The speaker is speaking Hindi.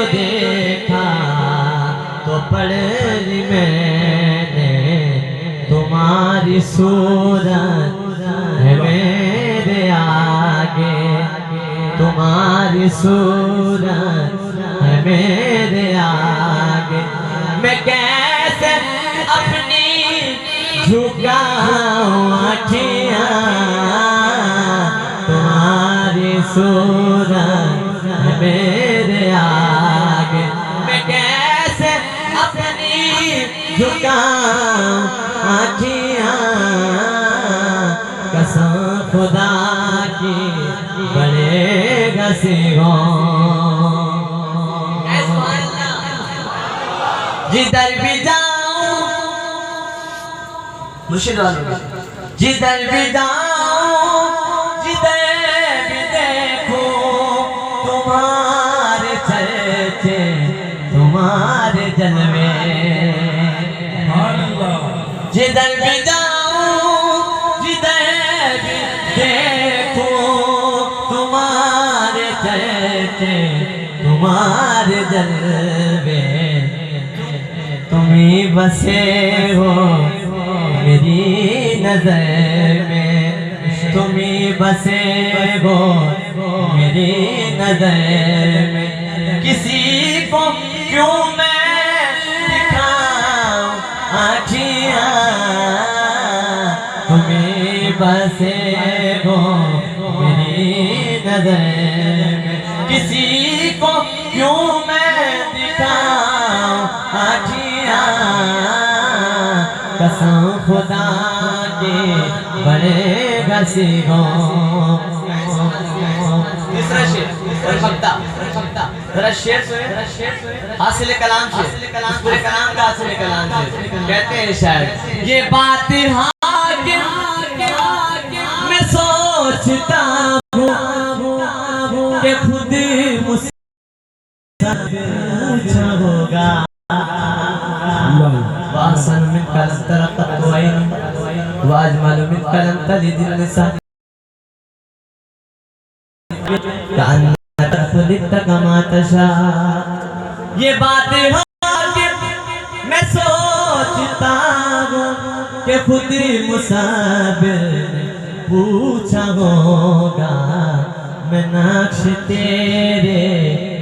जो देखा तो पढ़ ली मैंने तुम्हारी सूरत है मेरे आगे, तुम्हारी सूरत है मेरे आगे। मैं कैसे अपनी झुकाऊं आँखियाँ, तुम्हारी सूरत है मेरे आगे। मैं कैसे अपनी झुकाऊं आँखियाँ, कसम खुदा की बड़ेगा जिधर भी जाऊं, मुर्शिद वालों जिधर भी जाऊं, जिधर भी देखूं, तुम्हारे चर्चे तुम्हारे जलवे। जिधर भी जाऊं, जिधर भी देखूं, तुम्हारे चर्चे तुम्हारे जलवे। तुम्ही बसे हो मेरी नजर में, तुम्ही बसे हो मेरी नजर में। किसी को क्यों मैं दिखाऊं आँखियाँ, तुम्ही बसे हो मेरी नजर में। किसी को क्यों मैं दिखाऊं आँखियाँ, कसम खुदा के बड़ेगा सीखो। तीसरा शेर जरा शेर हासिल कलाम से, पूरे कलाम का हासिल कलाम से कहते हैं शायद। ये बात मैं सोचता हूँ कि खुद मुझसे पूछा होगा। वासन में कलम तरक़त वाज मालूम कलम तली दिल सा कान तफलित कमा तशा। ये बातें मैं सोचता हूँ कि खुद मुसाबिर पूछा होगा। मैं नक्श तेरे